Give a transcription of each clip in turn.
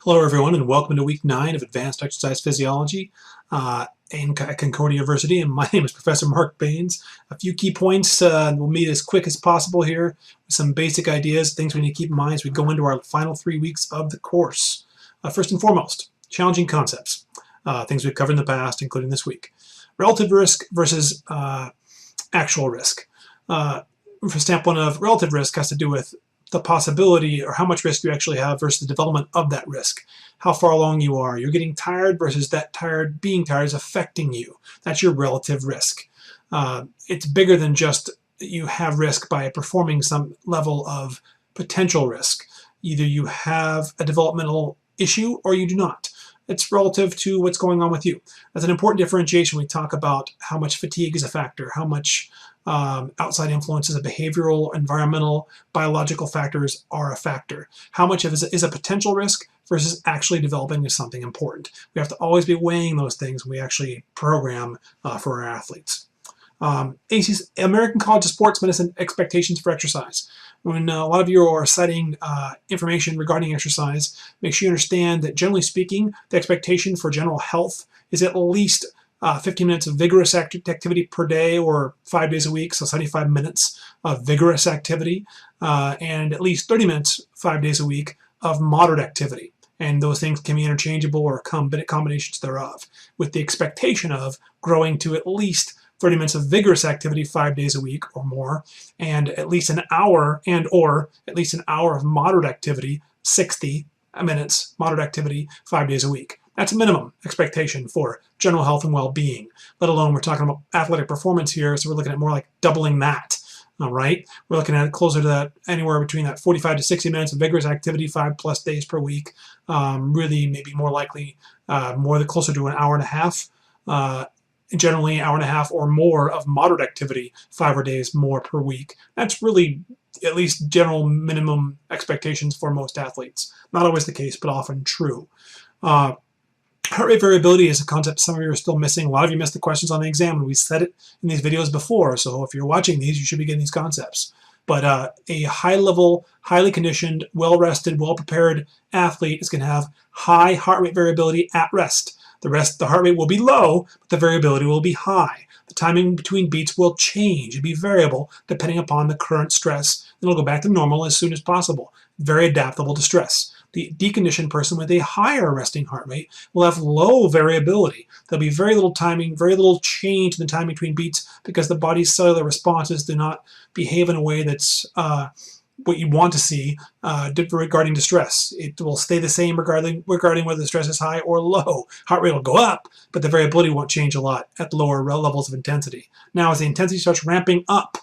Hello everyone and welcome to week 9 of Advanced Exercise Physiology at Concordia University, and my name is Professor Mark Baines. A few key points, we'll meet as quick as possible here with some basic ideas, things we need to keep in mind as we go into our final 3 weeks of the course. First and foremost, challenging concepts, things we've covered in the past, including this week. Relative risk versus actual risk. For standpoint of relative risk has to do with the possibility or how much risk you actually have versus the development of that risk. How far along you are. You're getting tired versus that being tired is affecting you. That's your relative risk. It's bigger than just you have risk by performing some level of potential risk. Either you have a developmental issue or you do not. It's relative to what's going on with you. That's an important differentiation when we talk about how much fatigue is a factor, how much outside influences of behavioral, environmental, biological factors are a factor. How much of it is a potential risk versus actually developing is something important. We have to always be weighing those things when we actually program for our athletes. American College of Sports Medicine expectations for exercise. When a lot of you are citing information regarding exercise, make sure you understand that generally speaking, the expectation for general health is at least 15 minutes of vigorous activity per day or 5 days a week, so 75 minutes of vigorous activity, and at least 30 minutes 5 days a week of moderate activity. And those things can be interchangeable or combinations thereof, with the expectation of growing to at least 30 minutes of vigorous activity 5 days a week or more, and at least an hour of moderate activity, 60 minutes moderate activity 5 days a week. That's a minimum expectation for general health and well-being, let alone we're talking about athletic performance here, so we're looking at more like doubling that. All right, we're looking at closer to that, anywhere between that 45 to 60 minutes of vigorous activity 5+ days per week. Really, maybe more likely, closer to an hour and a half. Generally, an hour and a half or more of moderate activity 5 days more per week. That's really at least general minimum expectations for most athletes. Not always the case, but often true. Heart rate variability is a concept some of you are still missing. A lot of you missed the questions on the exam, and we said it in these videos before, so if you're watching these, you should be getting these concepts. But a high-level, highly conditioned, well-rested, well-prepared athlete is going to have high heart rate variability at rest. The heart rate will be low, but the variability will be high. The timing between beats will change and be variable depending upon the current stress. It'll go back to normal as soon as possible. Very adaptable to stress. The deconditioned person with a higher resting heart rate will have low variability. There'll be very little timing, very little change in the time between beats because the body's cellular responses do not behave in a way that's what you want to see regarding distress. It will stay the same regarding whether the stress is high or low. Heart rate will go up, but the variability won't change a lot at lower levels of intensity. Now, as the intensity starts ramping up,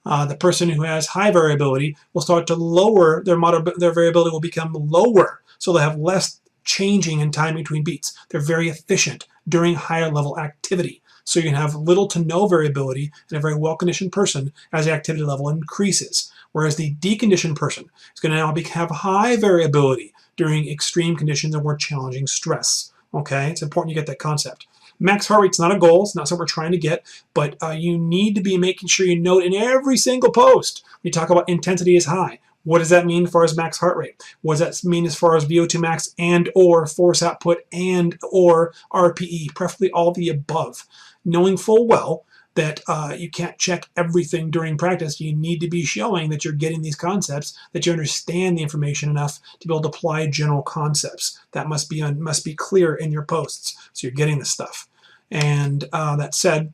the person who has high variability will start to lower their variability will become lower, so they'll have less changing in time between beats. They're very efficient during higher level activity. So you can have little to no variability in a very well-conditioned person as the activity level increases. Whereas the deconditioned person is going to now have high variability during extreme conditions and more challenging stress. Okay, it's important you get that concept. Max heart rate's not a goal. It's not something we're trying to get, but you need to be making sure you note in every single post when you talk about intensity is high. What does that mean as far as max heart rate? What does that mean as far as VO2 max and or force output and or RPE, preferably all the above? Knowing full well that you can't check everything during practice, you need to be showing that you're getting these concepts, that you understand the information enough to be able to apply general concepts. That must be clear in your posts, so you're getting this stuff. And that said,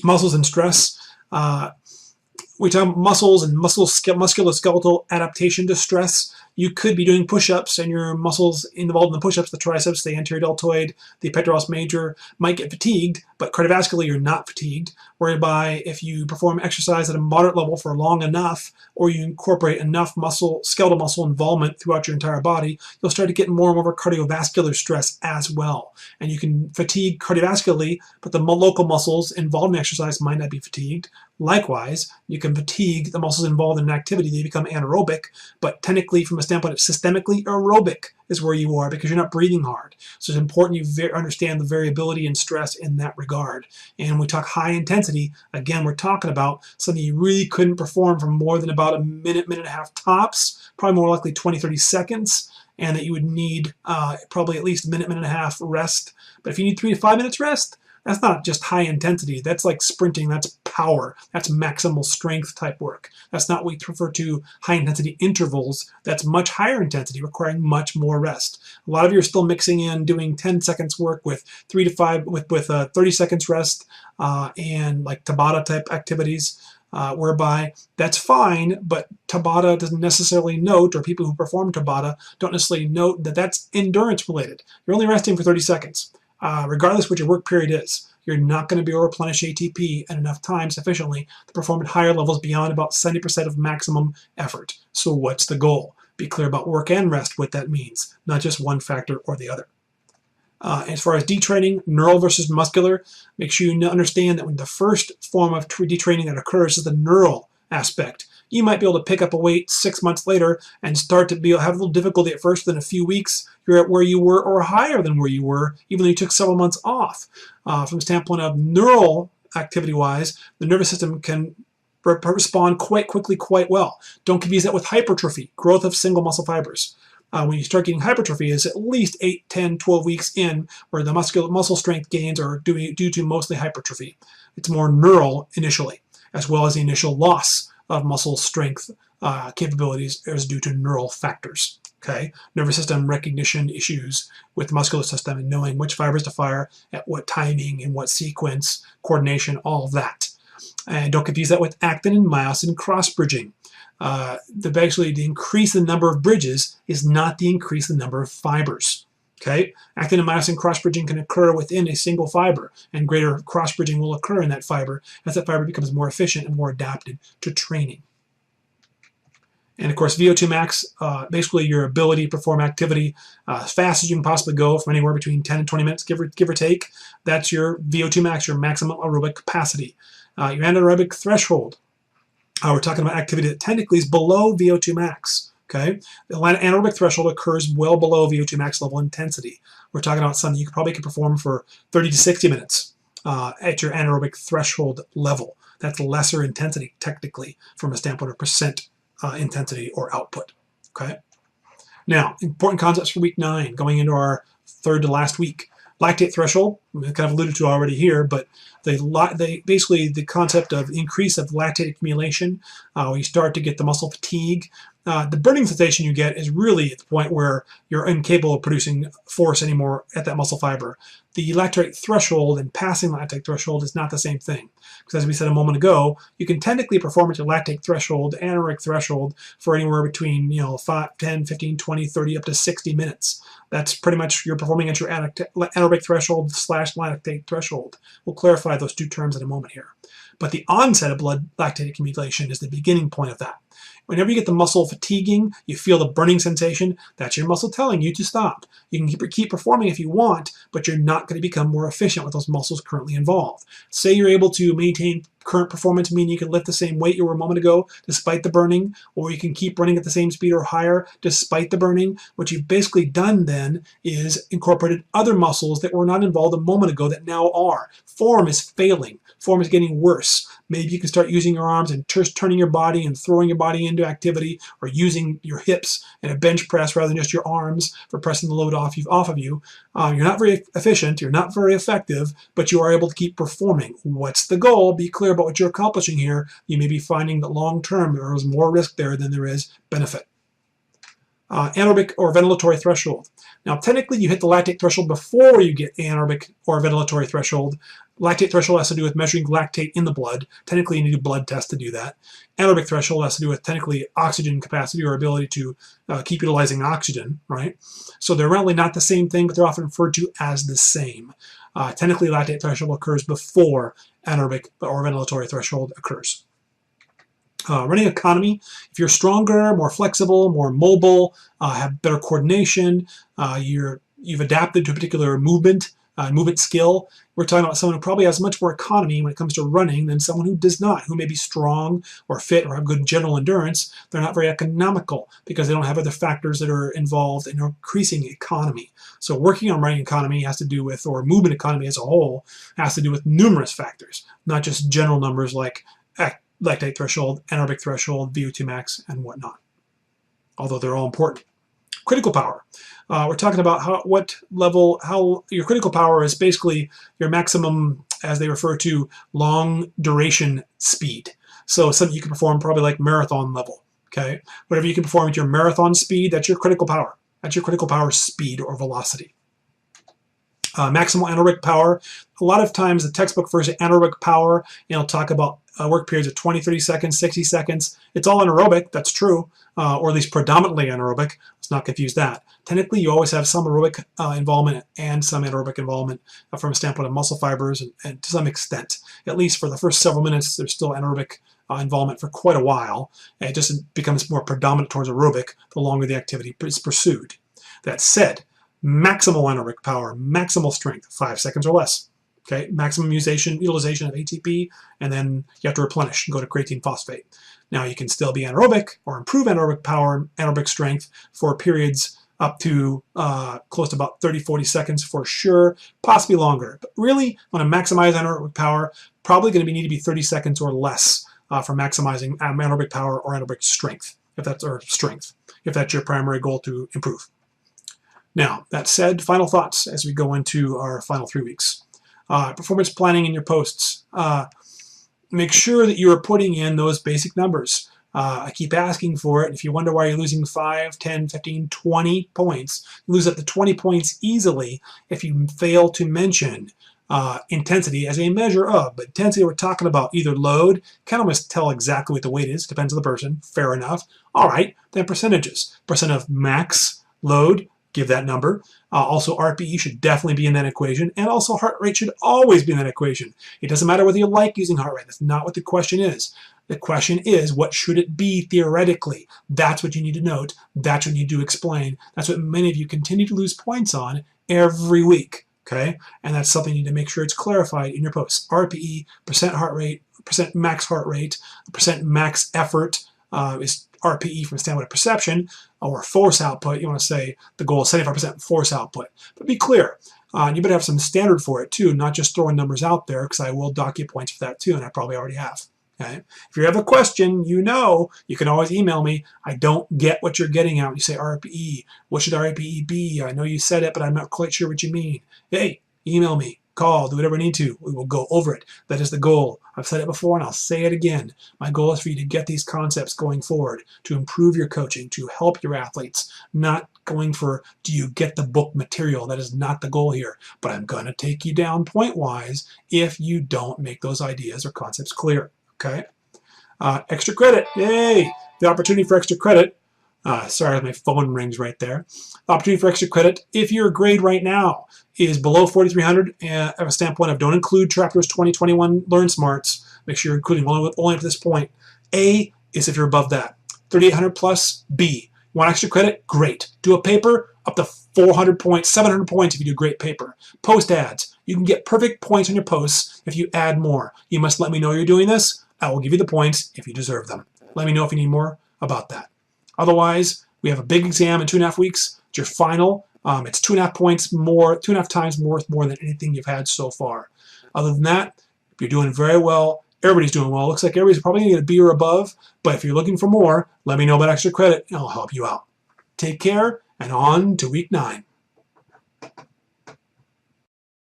muscles and stress. We talk about muscles and musculoskeletal adaptation to stress. You could be doing push-ups and your muscles involved in the push-ups, the triceps, the anterior deltoid, the pectoralis major, might get fatigued, but cardiovascularly you're not fatigued, whereby if you perform exercise at a moderate level for long enough, or you incorporate enough skeletal muscle involvement throughout your entire body, you'll start to get more and more cardiovascular stress as well. And you can fatigue cardiovascularly, but the local muscles involved in exercise might not be fatigued. Likewise, you can fatigue the muscles involved in an activity. They become anaerobic, but technically from a standpoint of systemically aerobic is where you are because you're not breathing hard. So it's important you understand the variability and stress in that regard. And when we talk high intensity, again, we're talking about something you really couldn't perform for more than about a minute, minute and a half tops, probably more likely 20, 30 seconds, and that you would need probably at least a minute, minute and a half rest. But if you need 3 to 5 minutes rest, that's not just high intensity. That's like sprinting. That's power. That's maximal strength type work. That's not what we refer to high intensity intervals. That's much higher intensity, requiring much more rest. A lot of you are still mixing in doing 10 seconds work with 3 to 5 with 30 seconds rest and like Tabata type activities. Whereby that's fine, but Tabata doesn't necessarily note, or people who perform Tabata don't necessarily note that that's endurance related. You're only resting for 30 seconds. Regardless what your work period is, you're not going to be able to replenish ATP at enough time sufficiently to perform at higher levels beyond about 70% of maximum effort. So what's the goal? Be clear about work and rest, what that means, not just one factor or the other. As far as detraining, neural versus muscular, make sure you understand that when the first form of detraining that occurs is the neural aspect. You might be able to pick up a weight 6 months later and start to have a little difficulty at first. Within a few weeks, you're at where you were or higher than where you were, even though you took several months off. From the standpoint of neural activity-wise, the nervous system can respond quite quickly, quite well. Don't confuse that with hypertrophy, growth of single muscle fibers. When you start getting hypertrophy is at least 8, 10, 12 weeks in, where the muscle strength gains are due to mostly hypertrophy. It's more neural initially, as well as the initial loss of muscle strength capabilities is due to neural factors. Okay, nervous system recognition issues with the muscular system and knowing which fibers to fire at what timing and what sequence, coordination, all of that. And don't confuse that with actin and myosin cross-bridging. Basically, the increase in the number of bridges is not the increase in the number of fibers. Okay, actin and myosin cross-bridging can occur within a single fiber, and greater cross-bridging will occur in that fiber as that fiber becomes more efficient and more adapted to training. And of course, VO2 max, basically your ability to perform activity as fast as you can possibly go from anywhere between 10 and 20 minutes, give or take. That's your VO2 max, your maximum aerobic capacity. Your anaerobic threshold. We're talking about activity that technically is below VO2 max. Okay, the anaerobic threshold occurs well below VO2 max level intensity. We're talking about something you probably could perform for 30 to 60 minutes at your anaerobic threshold level. That's lesser intensity technically from a standpoint of percent intensity or output. Okay. Now, important concepts for week 9, going into our third to last week. Lactate threshold, we kind of alluded to already here, but basically the concept of increase of lactate accumulation, when you start to get the muscle fatigue, the burning sensation you get is really at the point where you're incapable of producing force anymore at that muscle fiber. The lactate threshold and passing lactate threshold is not the same thing. Because as we said a moment ago, you can technically perform at your lactate threshold, anaerobic threshold, for anywhere between 5, 10, 15, 20, 30, up to 60 minutes. That's pretty much you're performing at your anaerobic threshold / lactate threshold. We'll clarify those two terms in a moment here. But the onset of blood lactate accumulation is the beginning point of that. Whenever you get the muscle fatiguing, you feel the burning sensation, that's your muscle telling you to stop. You can keep performing if you want, but you're not going to become more efficient with those muscles currently involved. Say you're able to maintain current performance, meaning you can lift the same weight you were a moment ago despite the burning, or you can keep running at the same speed or higher despite the burning. What you've basically done then is incorporated other muscles that were not involved a moment ago that now are. Form is failing. Form is getting worse. Maybe you can start using your arms and just turning your body and throwing your body into activity, or using your hips in a bench press rather than just your arms for pressing the load off of you. You're not very efficient, you're not very effective, but you are able to keep performing. What's the goal? Be clear about what you're accomplishing here. You may be finding that long term there is more risk there than there is benefit. Anaerobic or ventilatory threshold. Now, technically, you hit the lactate threshold before you get anaerobic or ventilatory threshold. Lactate threshold has to do with measuring lactate in the blood. Technically, you need a blood test to do that. Anaerobic threshold has to do with technically oxygen capacity or ability to keep utilizing oxygen, right? So they're really not the same thing, but they're often referred to as the same. Technically, lactate threshold occurs before anaerobic or ventilatory threshold occurs. Running economy, if you're stronger, more flexible, more mobile, have better coordination, you've adapted to a particular movement movement skill, we're talking about someone who probably has much more economy when it comes to running than someone who does not, who may be strong or fit or have good general endurance. They're not very economical because they don't have other factors that are involved in increasing economy. So working on running economy has to do with, or movement economy as a whole, has to do with numerous factors, not just general numbers like lactate threshold, anaerobic threshold, VO2 max, and whatnot, although they're all important. Critical power. We're talking about how your critical power is basically your maximum, as they refer to, long duration speed. So something you can perform probably like marathon level. Okay, whatever you can perform at your marathon speed, that's your critical power. That's your critical power speed or velocity. Maximal anaerobic power. A lot of times the textbook refers to anaerobic power, and it'll talk about work periods of 20, 30 seconds, 60 seconds. It's all anaerobic, that's true, or at least predominantly anaerobic. Let's not confuse that. Technically, you always have some aerobic involvement and some anaerobic involvement from a standpoint of muscle fibers, and to some extent, at least for the first several minutes, there's still anaerobic involvement for quite a while. And it just becomes more predominant towards aerobic the longer the activity is pursued. That said, maximal anaerobic power, maximal strength, 5 seconds or less. Okay, maximum utilization of ATP, and then you have to replenish and go to creatine phosphate. Now you can still be anaerobic or improve anaerobic power, anaerobic strength for periods up to close to about 30, 40 seconds for sure, possibly longer. But really, want to maximize anaerobic power, probably going to need to be 30 seconds or less for maximizing anaerobic power or anaerobic strength, if that's your primary goal to improve. Now, that said, final thoughts as we go into our final 3 weeks. Performance planning in your posts. Make sure that you are putting in those basic numbers. I keep asking for it. If you wonder why you're losing 5, 10, 15, 20 points, you lose up to 20 points easily if you fail to mention intensity as a measure of. But intensity, we're talking about either load, can't almost tell exactly what the weight is, depends on the person, fair enough. All right, then percentages. Percent of max load, give that number. Also, RPE should definitely be in that equation, and also heart rate should always be in that equation. It doesn't matter whether you like using heart rate. That's not what the question is. The question is, what should it be theoretically? That's what you need to note. That's what you need to explain. That's what many of you continue to lose points on every week, okay? And that's something you need to make sure it's clarified in your posts. RPE, percent heart rate, percent max heart rate, percent max effort is RPE from a standpoint of perception, or force output. You want to say the goal is 75% force output. But be clear, you better have some standard for it too, not just throwing numbers out there, because I will dock you points for that too, and I probably already have. Okay? If you have a question, you can always email me. I don't get what you're getting at when you say RPE. What should RPE be? I know you said it, but I'm not quite sure what you mean. Hey, email me. Call, do whatever I need to. We will go over it. That is the goal. I've said it before and I'll say it again. My goal is for you to get these concepts going forward, to improve your coaching, to help your athletes, not going for, do you get the book material? That is not the goal here. But I'm going to take you down point-wise if you don't make those ideas or concepts clear. Okay? Extra credit. Yay! The opportunity for extra credit. Sorry, my phone rings right there. Opportunity for extra credit. If your grade right now is below 4,300, at a standpoint of don't include chapters 2021 Learn Smarts, make sure you're including only up to this point. A is if you're above that. 3,800 plus. B. Want extra credit? Great. Do a paper up to 400 points, 700 points if you do great paper. Post ads. You can get perfect points on your posts if you add more. You must let me know you're doing this. I will give you the points if you deserve them. Let me know if you need more about that. Otherwise, we have a big exam in 2.5 weeks. It's your final. It's 2.5 points more, 2.5 times worth more than anything you've had so far. Other than that, if you're doing very well, everybody's doing well. It looks like everybody's probably going to get a B or above. But if you're looking for more, let me know about extra credit and I'll help you out. Take care and on to week 9.